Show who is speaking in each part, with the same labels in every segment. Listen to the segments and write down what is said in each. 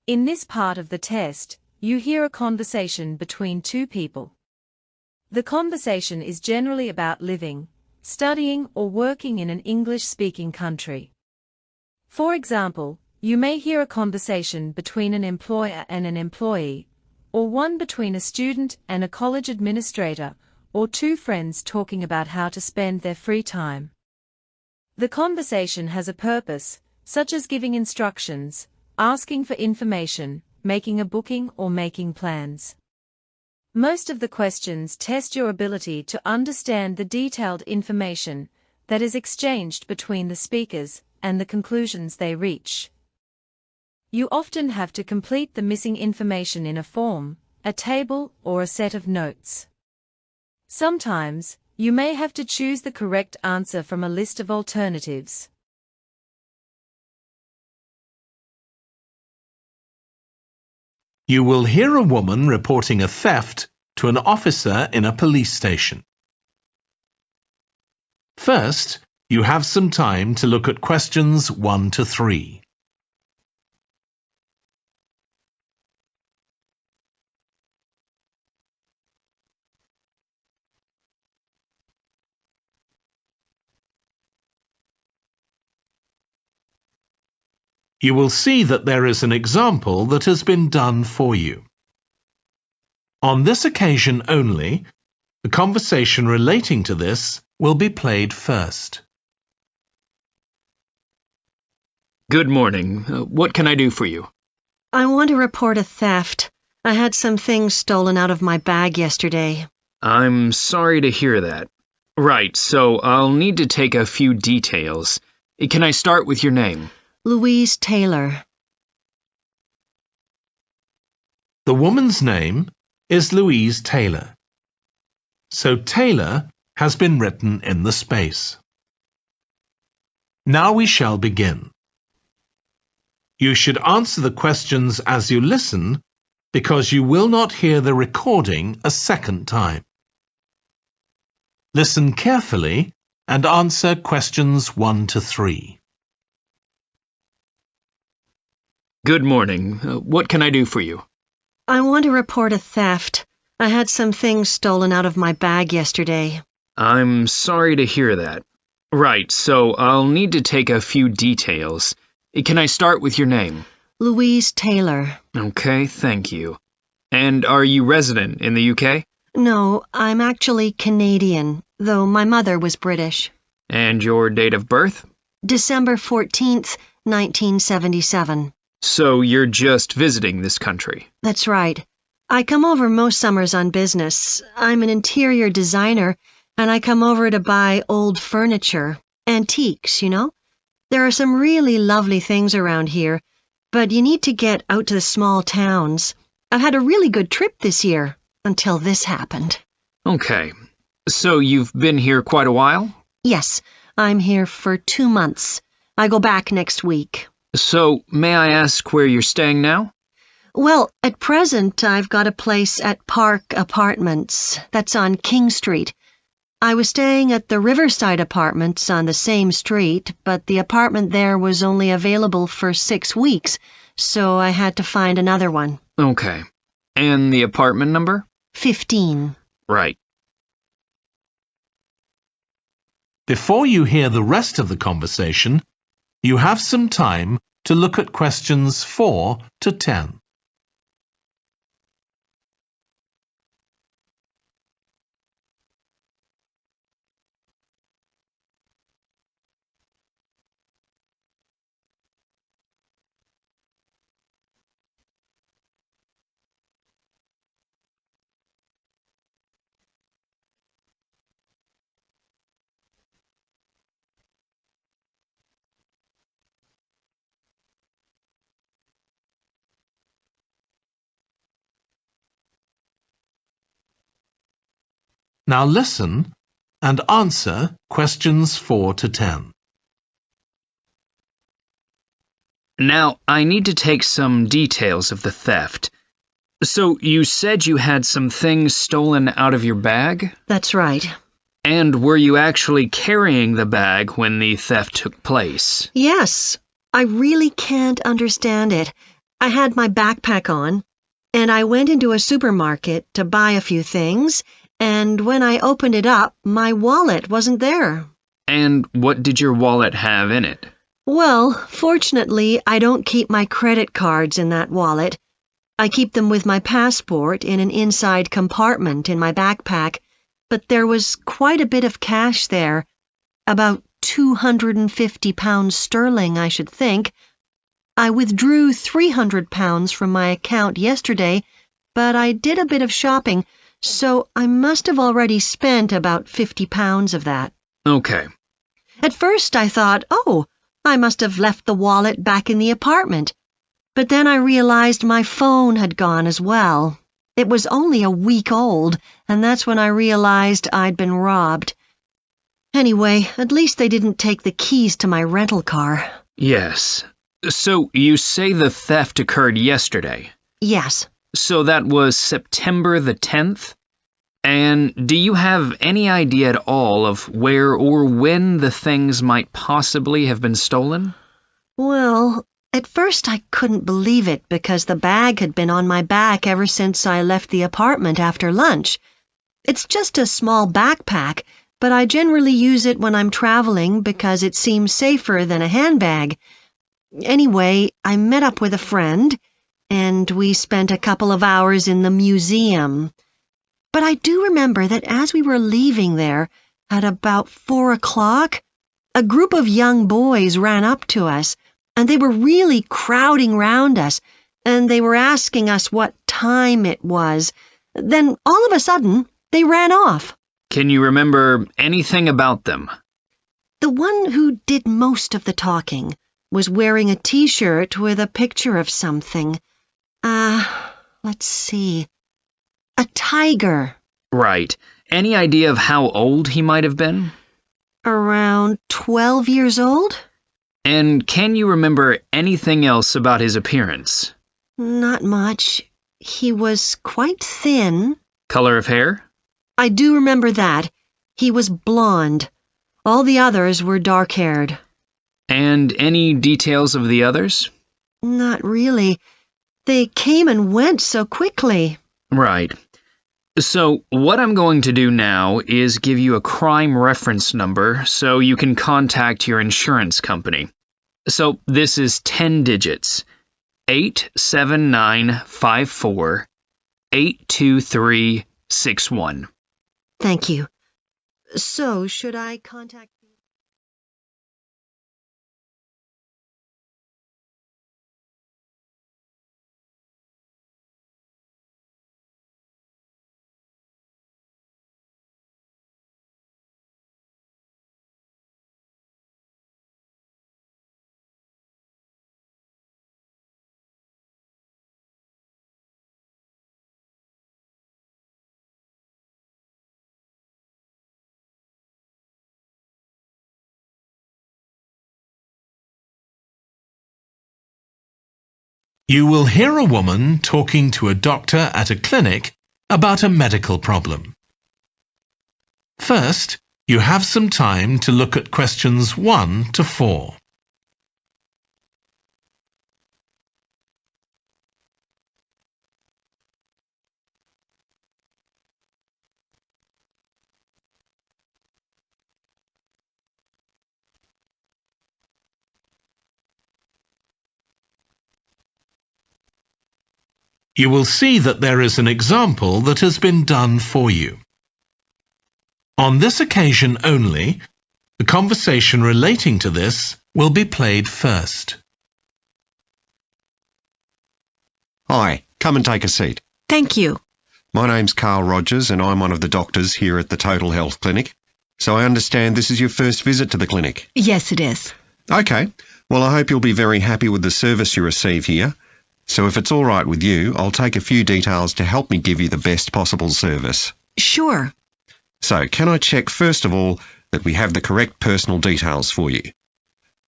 Speaker 1: In this part of the test, you hear a conversation between two people. The conversation is generally about living, studying, or working in an English-speaking country. For example, you may hear a conversation between an employer and an employee, or one between a student and a college administrator, or two friends talking about how to spend their free time. The conversation has a purpose, such as giving instructions, asking for information, making a booking, or making plans. Most of the questions test your ability to understand the detailed information that is exchanged between the speakers and the conclusions they reach. You often have to complete the missing information in a form, a table, or a set of notes. Sometimes, you may have to choose the correct answer from a list of alternatives.
Speaker 2: You will hear a woman reporting a theft to an officer in a police station. First, you have some time to look at questions 1 to 3. You will see that there is an example that has been done for you. On this occasion only, the conversation relating to this will be played first.
Speaker 3: Good morning. What can I do for you?
Speaker 4: I want to report a theft. I had some things stolen out of my bag yesterday.
Speaker 3: I'm sorry to hear that. Right, so I'll need to take a few details. Can I start with your name?
Speaker 4: Louise Taylor.
Speaker 2: The woman's name is Louise Taylor. So Taylor has been written in the space. Now we shall begin. You should answer the questions as you listen because you will not hear the recording a second time. Listen carefully and answer questions 1 to 3.
Speaker 3: Good morning. What can I do for you?
Speaker 4: I want to report a theft. I had some things stolen out of my bag yesterday.
Speaker 3: I'm sorry to hear that. Right, so I'll need to take a few details. Can I start with your name?
Speaker 4: Louise Taylor.
Speaker 3: Okay, thank you. And are you resident in the UK?
Speaker 4: No, I'm actually Canadian, though my mother was British.
Speaker 3: And your date of birth?
Speaker 4: December 14th, 1977.
Speaker 3: So you're just visiting this country?
Speaker 4: That's right. I come over most summers on business. I'm an interior designer, and I come over to buy old furniture, antiques, you know? There are some really lovely things around here, but you need to get out to the small towns. I've had a really good trip this year, until this happened.
Speaker 3: Okay. So you've been here quite a while?
Speaker 4: Yes, I'm here for 2 months. I go back next week.
Speaker 3: So, may I ask where you're staying now?
Speaker 4: Well, at present, I've got a place at Park Apartments. That's on King Street. I was staying at the Riverside Apartments on the same street, but the apartment there was only available for 6 weeks, so I had to find another one.
Speaker 3: Okay. And the apartment number?
Speaker 4: 15.
Speaker 3: Right.
Speaker 2: Before you hear the rest of the conversation, you have some time to look at questions 4 to 10. Now listen and answer questions 4 to 10.
Speaker 3: Now, I need to take some details of the theft. So, you said you had some things stolen out of your bag?
Speaker 4: That's right.
Speaker 3: And were you actually carrying the bag when the theft took place?
Speaker 4: Yes. I really can't understand it. I had my backpack on, and I went into a supermarket to buy a few things, and when I opened it up, my wallet wasn't there.
Speaker 3: And what did your wallet have in it?
Speaker 4: Well, fortunately, I don't keep my credit cards in that wallet. I keep them with my passport in an inside compartment in my backpack, but there was quite a bit of cash there, about £250 sterling, I should think. I withdrew £300 from my account yesterday, but I did a bit of shopping, so I must have already spent about £50 of that.
Speaker 3: Okay.
Speaker 4: At first I thought, oh, I must have left the wallet back in the apartment. But then I realized my phone had gone as well. It was only a week old, and that's when I realized I'd been robbed. Anyway, at least they didn't take the keys to my rental car.
Speaker 3: Yes. So you say the theft occurred yesterday?
Speaker 4: Yes.
Speaker 3: So that was September the 10th? And do you have any idea at all of where or when the things might possibly have been stolen?
Speaker 4: Well, at first I couldn't believe it because the bag had been on my back ever since I left the apartment after lunch. It's just a small backpack, but I generally use it when I'm traveling because it seems safer than a handbag. Anyway, I met up with a friend, and we spent a couple of hours in the museum. But I do remember that as we were leaving there, at about 4 o'clock, a group of young boys ran up to us, and they were really crowding round us, and they were asking us what time it was. Then, all of a sudden, they ran off.
Speaker 3: Can you remember anything about them?
Speaker 4: The one who did most of the talking was wearing a T-shirt with a picture of something. Let's see. A tiger.
Speaker 3: Right. Any idea of how old he might have been?
Speaker 4: Around 12 years old?
Speaker 3: And can you remember anything else about his appearance?
Speaker 4: Not much. He was quite thin.
Speaker 3: Color of hair?
Speaker 4: I do remember that. He was blonde. All the others were dark-haired.
Speaker 3: And any details of the others?
Speaker 4: Not really. They came and went so quickly.
Speaker 3: Right. So what I'm going to do now is give you a crime reference number so you can contact your insurance company. So this is 10 digits. 87954 82361.
Speaker 4: Thank you. So, should I contact...
Speaker 2: You will hear a woman talking to a doctor at a clinic about a medical problem. First, you have some time to look at questions 1 to 4. You will see that there is an example that has been done for you. On this occasion only, the conversation relating to this will be played first.
Speaker 5: Hi, come and take a seat.
Speaker 4: Thank you.
Speaker 5: My name's Carl Rogers and I'm one of the doctors here at the Total Health Clinic. So I understand this is your first visit to the clinic.
Speaker 6: Yes, it is.
Speaker 5: Okay, well I hope you'll be very happy with the service you receive here. So if it's all right with you, I'll take a few details to help me give you the best possible service.
Speaker 6: Sure.
Speaker 5: So can I check first of all that we have the correct personal details for you?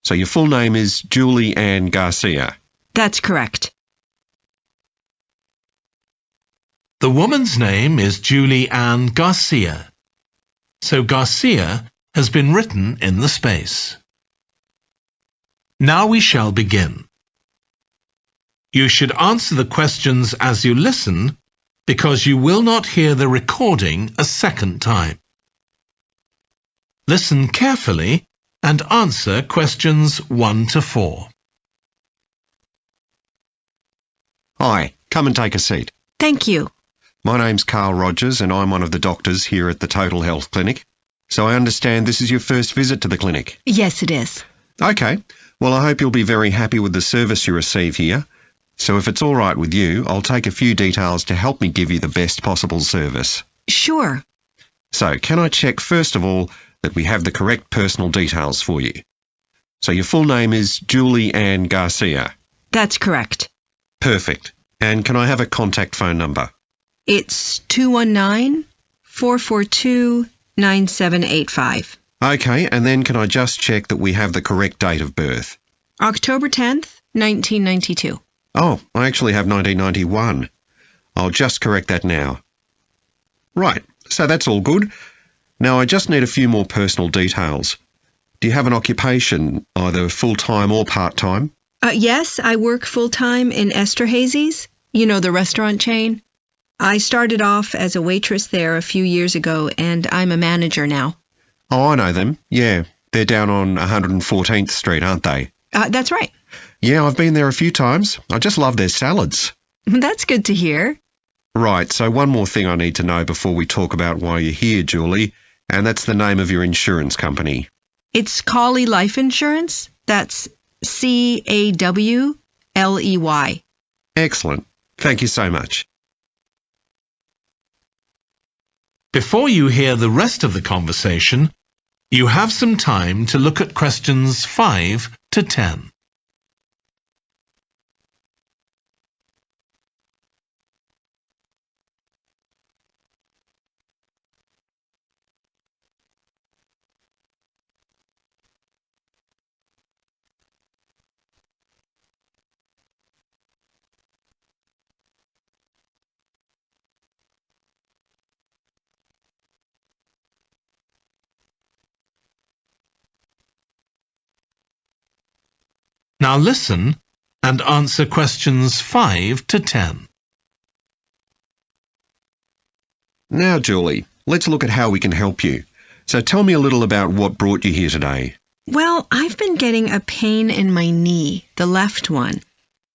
Speaker 5: So your full name is Julie Ann Garcia.
Speaker 6: That's correct.
Speaker 2: The woman's name is Julie Ann Garcia. So Garcia has been written in the space. Now we shall begin. You should answer the questions as you listen because you will not hear the recording a second time. Listen carefully and answer questions 1 to 4.
Speaker 5: Hi, come and take a seat.
Speaker 4: Thank you.
Speaker 5: My name's Carl Rogers and I'm one of the doctors here at the Total Health Clinic. So I understand this is your first visit to the clinic.
Speaker 4: Yes, it is.
Speaker 5: Okay, well I hope you'll be very happy with the service you receive here. So if it's all right with you, I'll take a few details to help me give you the best possible service.
Speaker 4: Sure.
Speaker 5: So can I check first of all that we have the correct personal details for you? So your full name is Julie Ann Garcia.
Speaker 4: That's correct.
Speaker 5: Perfect. And can I have a contact phone number?
Speaker 4: It's 219-442-9785.
Speaker 5: Okay, and then can I just check that we have the correct date of birth?
Speaker 4: October 10th, 1992.
Speaker 5: Oh, I actually have 1991. I'll just correct that now. Right, so that's all good. Now I just need a few more personal details. Do you have an occupation, either full-time or part-time?
Speaker 4: Yes, I work full-time in Esterhazy's, the restaurant chain. I started off as a waitress there a few years ago, and I'm a manager now.
Speaker 5: Oh, I know them. Yeah, they're down on 114th Street, aren't they?
Speaker 4: That's right.
Speaker 5: Yeah, I've been there a few times. I just love their salads.
Speaker 4: That's good to hear.
Speaker 5: Right, so one more thing I need to know before we talk about why you're here, Julie, and that's the name of your insurance company.
Speaker 4: It's Cawley Life Insurance. That's CAWLEY.
Speaker 5: Excellent. Thank you so much.
Speaker 2: Before you hear the rest of the conversation, you have some time to look at questions 5 to 10. Now listen and answer questions 5 to 10.
Speaker 5: Now, Julie, let's look at how we can help you. So tell me a little about what brought you here today.
Speaker 4: Well, I've been getting a pain in my knee, the left one.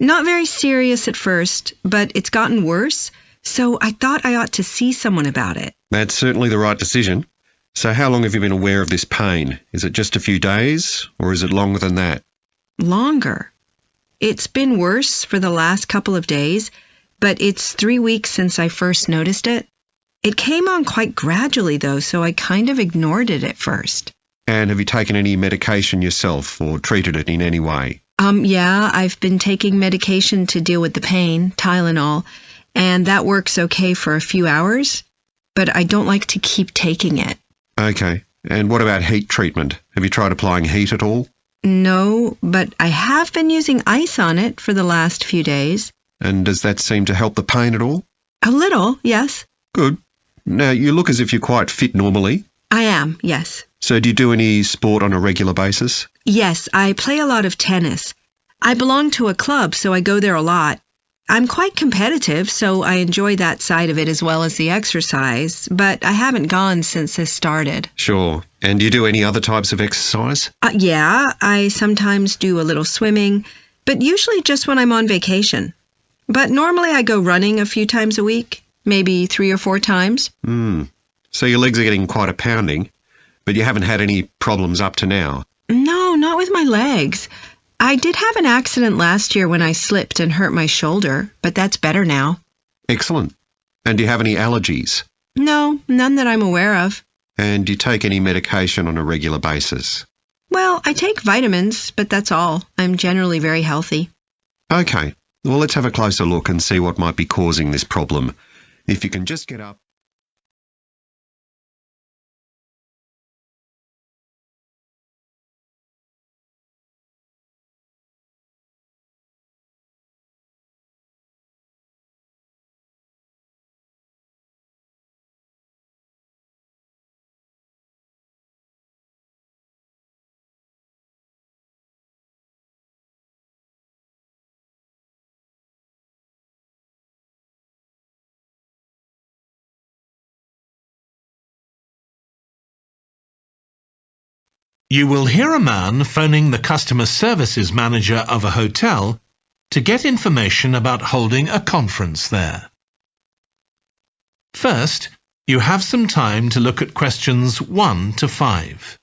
Speaker 4: Not very serious at first, but it's gotten worse, so I thought I ought to see someone about it.
Speaker 5: That's certainly the right decision. So how long have you been aware of this pain? Is it just a few days, or is it longer than that?
Speaker 4: Longer. It's been worse for the last couple of days, but it's 3 weeks since I first noticed it. It came on quite gradually, though, so I kind of ignored it at first.
Speaker 5: And have you taken any medication yourself or treated it in any way?
Speaker 4: Yeah, I've been taking medication to deal with the pain, Tylenol, and that works okay for a few hours, but I don't like to keep taking it.
Speaker 5: Okay. And what about heat treatment? Have you tried applying heat at all?
Speaker 4: No, but I have been using ice on it for the last few days.
Speaker 5: And does that seem to help the pain at all?
Speaker 4: A little, yes.
Speaker 5: Good. Now, you look as if you're quite fit normally.
Speaker 4: I am, yes.
Speaker 5: So do you do any sport on a regular basis?
Speaker 4: Yes, I play a lot of tennis. I belong to a club, so I go there a lot. I'm quite competitive, so I enjoy that side of it as well as the exercise, but I haven't gone since this started.
Speaker 5: Sure. And do you do any other types of exercise?
Speaker 4: Yeah, I sometimes do a little swimming, but usually just when I'm on vacation. But normally I go running a few times a week, maybe 3 or 4 times.
Speaker 5: So your legs are getting quite a pounding, but you haven't had any problems up to now?
Speaker 4: No, not with my legs. I did have an accident last year when I slipped and hurt my shoulder, but that's better now.
Speaker 5: Excellent. And do you have any allergies?
Speaker 4: No, none that I'm aware of.
Speaker 5: And do you take any medication on a regular basis?
Speaker 4: Well, I take vitamins, but that's all. I'm generally very healthy.
Speaker 5: Okay. Well, let's have a closer look and see what might be causing this problem. If you can just get up.
Speaker 2: You will hear a man phoning the customer services manager of a hotel to get information about holding a conference there. First, you have some time to look at questions 1 to 5.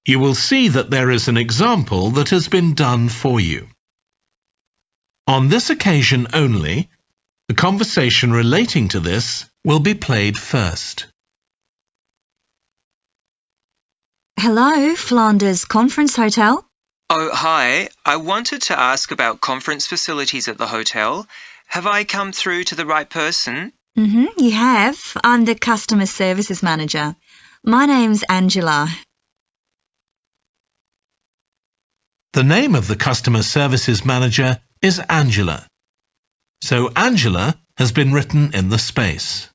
Speaker 2: You will see that there is an example that has been done for you. On this occasion only, the conversation relating to this will be played first.
Speaker 6: Hello, Flanders Conference Hotel.
Speaker 3: Oh, hi. I wanted to ask about conference facilities at the hotel. Have I come through to the right person?
Speaker 6: You have. I'm the customer services manager. My name's Angela.
Speaker 2: The name of the customer services manager is Angela. So Angela has been written in the space.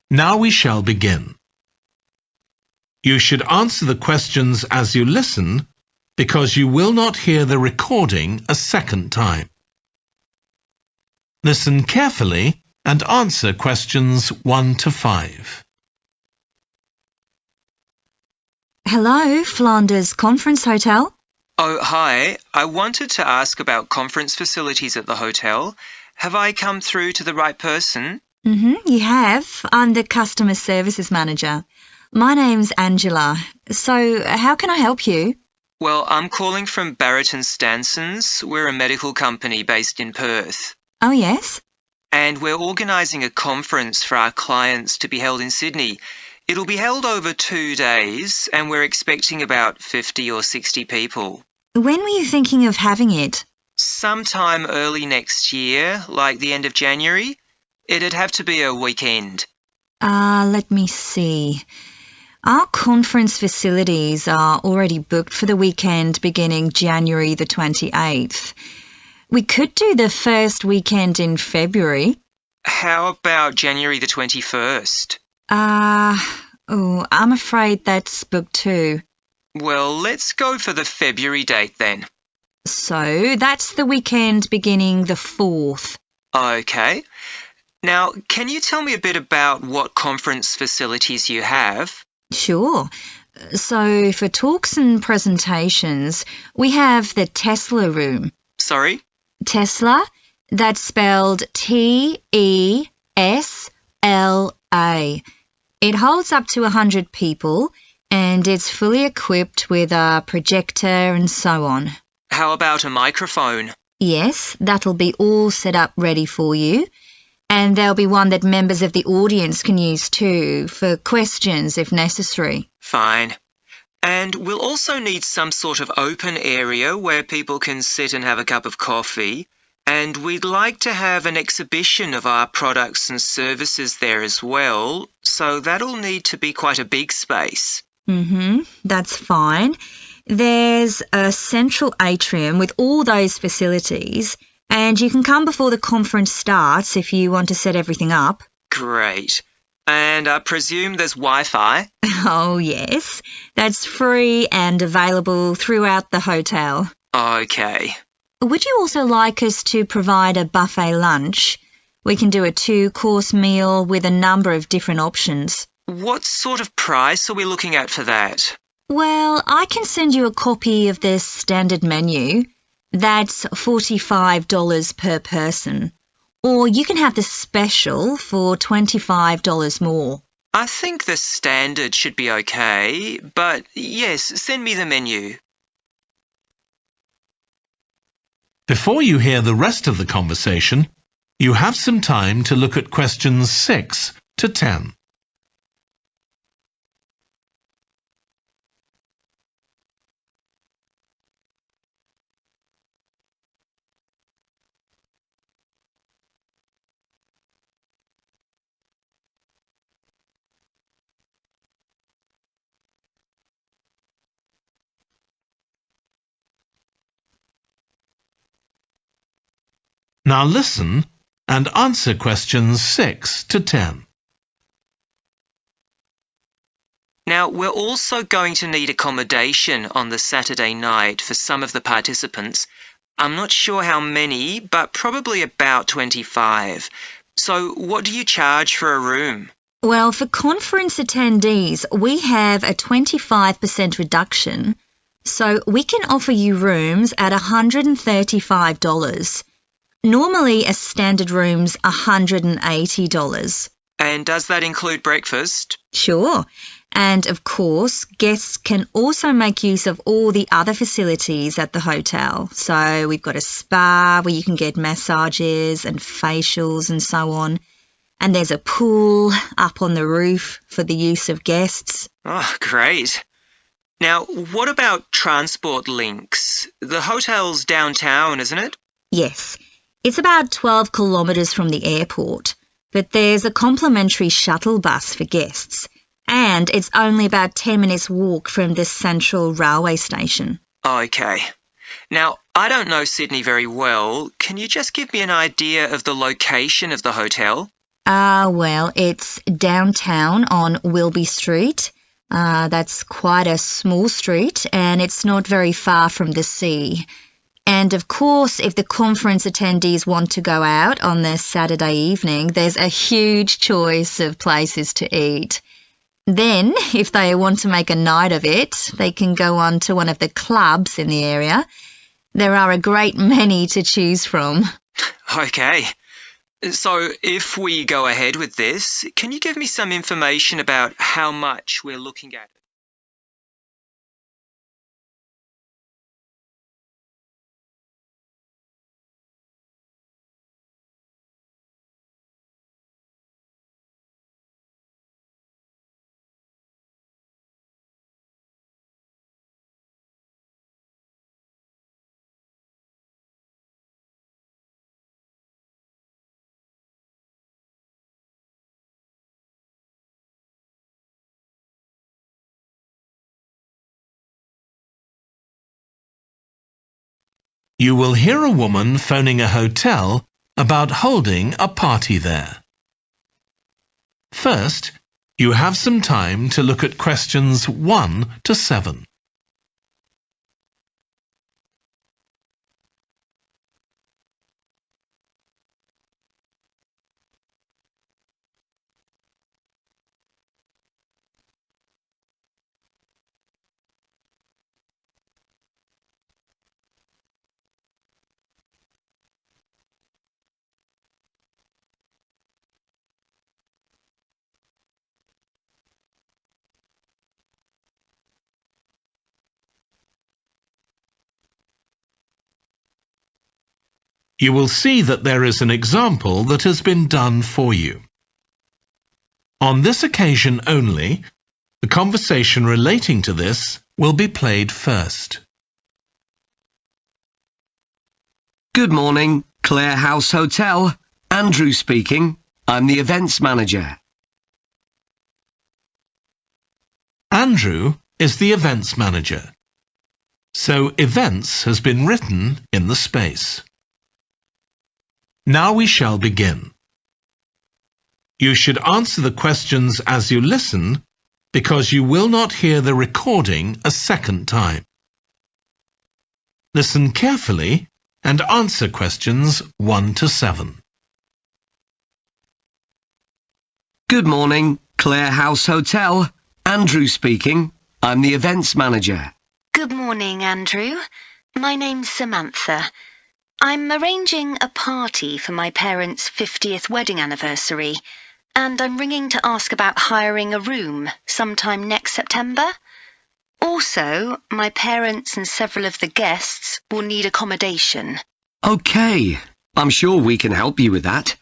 Speaker 2: Now we shall begin. You should answer the questions as you listen because you will not hear the recording a second time. Listen carefully and answer questions 1 to 5.
Speaker 6: Hello, Flanders Conference Hotel.
Speaker 3: Oh, hi. I wanted to ask about conference facilities at the hotel. Have I come through to the right person?
Speaker 6: You have. I'm the customer services manager. My name's Angela. So, how can I help you?
Speaker 3: Well, I'm calling from Barrett and Stansons. We're a medical company based in Perth.
Speaker 6: Oh, yes?
Speaker 3: And we're organising a conference for our clients to be held in Sydney. It'll be held over 2 days, and we're expecting about 50 or 60 people.
Speaker 6: When were you thinking of having it?
Speaker 3: Sometime early next year, like the end of January. It'd have to be a weekend.
Speaker 6: Let me see. Our conference facilities are already booked for the weekend beginning January the 28th. We could do the first weekend in February.
Speaker 3: How about January the 21st?
Speaker 6: I'm afraid that's booked too.
Speaker 3: Well, let's go for the February date then.
Speaker 6: So that's the weekend beginning the 4th.
Speaker 3: Okay. Now, can you tell me a bit about what conference facilities you have?
Speaker 6: Sure. So for talks and presentations, we have the Tesla room.
Speaker 3: Sorry?
Speaker 6: Tesla, that's spelled Tesla. It holds up to 100 people and it's fully equipped with a projector and so on.
Speaker 3: How about a microphone?
Speaker 6: Yes, that'll be all set up ready for you. And there'll be one that members of the audience can use too, for questions if necessary.
Speaker 3: Fine. And we'll also need some sort of open area where people can sit and have a cup of coffee. And we'd like to have an exhibition of our products and services there as well, so that'll need to be quite a big space.
Speaker 6: That's fine. There's a central atrium with all those facilities, and you can come before the conference starts if you want to set everything up.
Speaker 3: Great. And I presume there's Wi-Fi?
Speaker 6: Oh, yes. That's free and available throughout the hotel.
Speaker 3: Okay.
Speaker 6: Would you also like us to provide a buffet lunch? We can do a 2-course meal with a number of different options.
Speaker 3: What sort of price are we looking at for that?
Speaker 6: Well, I can send you a copy of the standard menu. That's $45 per person. Or you can have the special for $25 more.
Speaker 3: I think the standard should be okay, but yes, send me the menu.
Speaker 2: Before you hear the rest of the conversation, you have some time to look at questions 6 to 10. Now listen and answer questions 6 to 10.
Speaker 7: Now, we're also going to need accommodation on the Saturday night for some of the participants. I'm not sure how many, but probably about 25. So, what do you charge for a room?
Speaker 6: Well, for conference attendees, we have a 25% reduction, so we can offer you rooms at $135. Normally, a standard room's $180.
Speaker 7: And does that include breakfast?
Speaker 6: Sure. And of course, guests can also make use of all the other facilities at the hotel. So we've got a spa where you can get massages and facials and so on. And there's a pool up on the roof for the use of guests.
Speaker 7: Oh, great. Now, what about transport links? The hotel's downtown, isn't it?
Speaker 6: Yes. It's about 12 kilometres from the airport, but there's a complimentary shuttle bus for guests. And it's only about 10 minutes walk from the central railway station.
Speaker 7: Okay. Now, I don't know Sydney very well. Can you just give me an idea of the location of the hotel?
Speaker 6: Well, it's downtown on Wilby Street. That's quite a small street, and it's not very far from the sea. And of course, if the conference attendees want to go out on their Saturday evening, there's a huge choice of places to eat. Then, if they want to make a night of it, they can go on to one of the clubs in the area. There are a great many to choose from.
Speaker 7: Okay. So, if we go ahead with this, can you give me some information about how much we're looking at?
Speaker 2: You will hear a woman phoning a hotel about holding a party there. First, you have some time to look at questions 1 to 7. You will see that there is an example that has been done for you. On this occasion only, the conversation relating to this will be played first.
Speaker 8: Good morning, Clare House Hotel. Andrew speaking. I'm the events manager.
Speaker 2: Andrew is the events manager. So events has been written in the space. Now we shall begin. You should answer the questions as you listen because you will not hear the recording a second time. Listen carefully and answer questions 1 to 7.
Speaker 8: Good morning, Clare House Hotel. Andrew speaking. I'm the events manager.
Speaker 9: Good morning, Andrew. My name's Samantha. I'm arranging a party for my parents' 50th wedding anniversary, and I'm ringing to ask about hiring a room sometime next September. Also, my parents and several of the guests will need accommodation.
Speaker 8: Okay, I'm sure we can help you with that.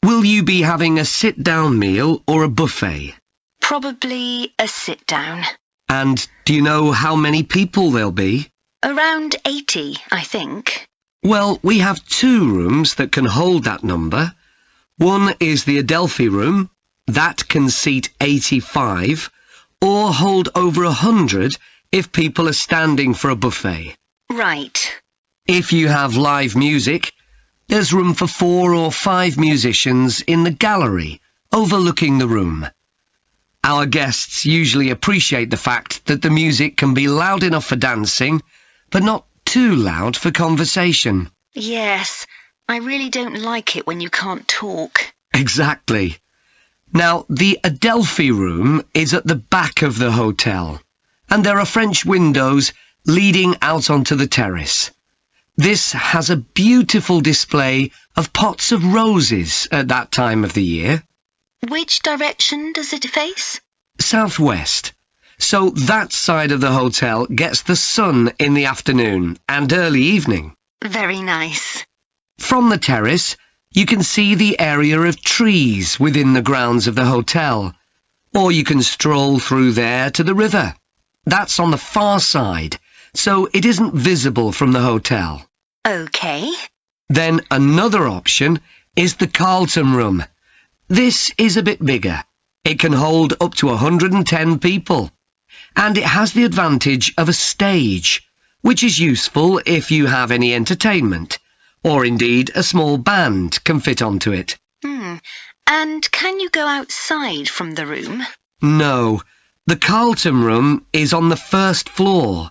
Speaker 8: Will you be having a sit-down meal or a buffet?
Speaker 9: Probably a sit-down.
Speaker 8: And do you know how many people there'll be?
Speaker 9: Around 80, I think.
Speaker 8: Well, we have 2 rooms that can hold that number. One is the Adelphi room. That can seat 85, or hold over 100 if people are standing for a buffet.
Speaker 9: Right.
Speaker 8: If you have live music, There's room for 4 or 5 musicians in the gallery, overlooking the room. Our guests usually appreciate the fact that the music can be loud enough for dancing, but not too loud for conversation.
Speaker 9: Yes, I really don't like it when you can't talk.
Speaker 8: Exactly. Now, the Adelphi room is at the back of the hotel, and there are French windows leading out onto the terrace. This has a beautiful display of pots of roses at that time of the year.
Speaker 9: Which direction does it face?
Speaker 8: Southwest. So that side of the hotel gets the sun in the afternoon and early evening.
Speaker 9: Very nice.
Speaker 8: From the terrace, you can see the area of trees within the grounds of the hotel, or you can stroll through there to the river. That's on the far side, so it isn't visible from the hotel.
Speaker 9: OK.
Speaker 8: Then another option is the Carlton room. This is a bit bigger. It can hold up to 110 people, and it has the advantage of a stage, which is useful if you have any entertainment, or indeed a small band can fit onto it.
Speaker 9: And can you go outside from the room?
Speaker 8: No, the Carlton room is on the first floor,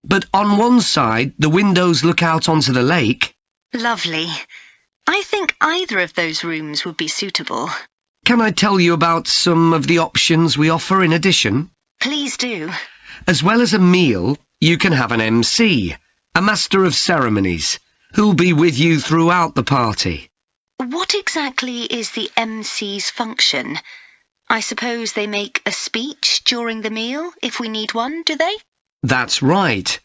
Speaker 8: but on one side the windows look out onto the lake.
Speaker 9: Lovely. I think either of those rooms would be suitable.
Speaker 8: Can I tell you about some of the options we offer in addition?
Speaker 9: Please do.
Speaker 8: As well as a meal, you can have an MC, a master of ceremonies, who'll be with you throughout the party.
Speaker 9: What exactly is the MC's function? I suppose they make a speech during the meal, if we need one, do they?
Speaker 8: That's right.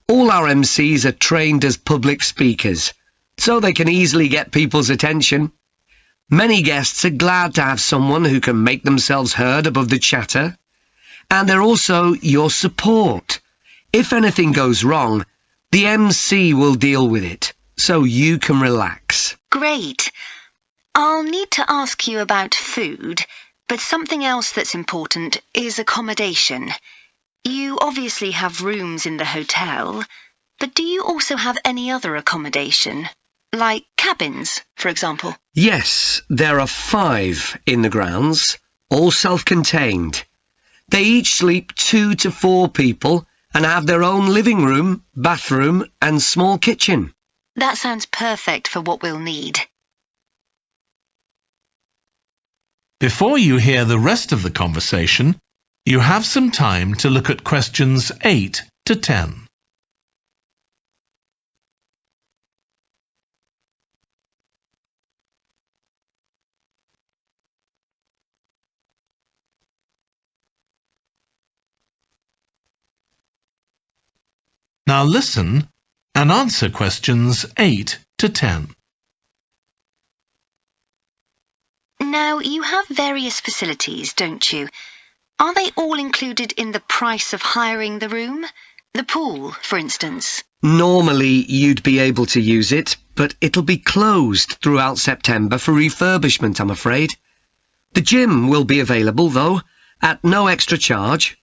Speaker 8: All our MCs are trained as public speakers, so they can easily get people's attention. Many guests are glad to have someone who can make themselves heard above the chatter. And they're also your support. If anything goes wrong, the MC will deal with it, so you can relax.
Speaker 9: Great. I'll need to ask you about food, but something else that's important is accommodation. You obviously have rooms in the hotel, but do you also have any other accommodation? Like cabins, for example?
Speaker 8: Yes, there are 5 in the grounds, all self-contained. They each sleep 2 to 4 people and have their own living room, bathroom and small kitchen.
Speaker 9: That sounds perfect for what we'll need.
Speaker 2: Before you hear the rest of the conversation, you have some time to look at questions 8 to 10. Now listen and answer questions 8 to 10.
Speaker 9: Now, you have various facilities, don't you? Are they all included in the price of hiring the room? The pool, for instance?
Speaker 8: Normally you'd be able to use it, but it'll be closed throughout September for refurbishment, I'm afraid. The gym will be available, though, at no extra charge.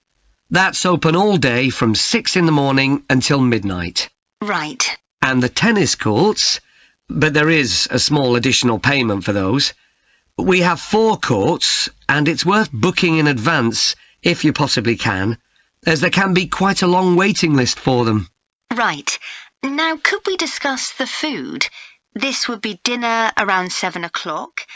Speaker 8: That's open all day from 6 in the morning until midnight.
Speaker 9: Right.
Speaker 8: And the tennis courts, but there is a small additional payment for those. We have 4 courts, and it's worth booking in advance if you possibly can, as there can be quite a long waiting list for them.
Speaker 9: Right. Now, could we discuss the food? This would be dinner around 7 o'clock,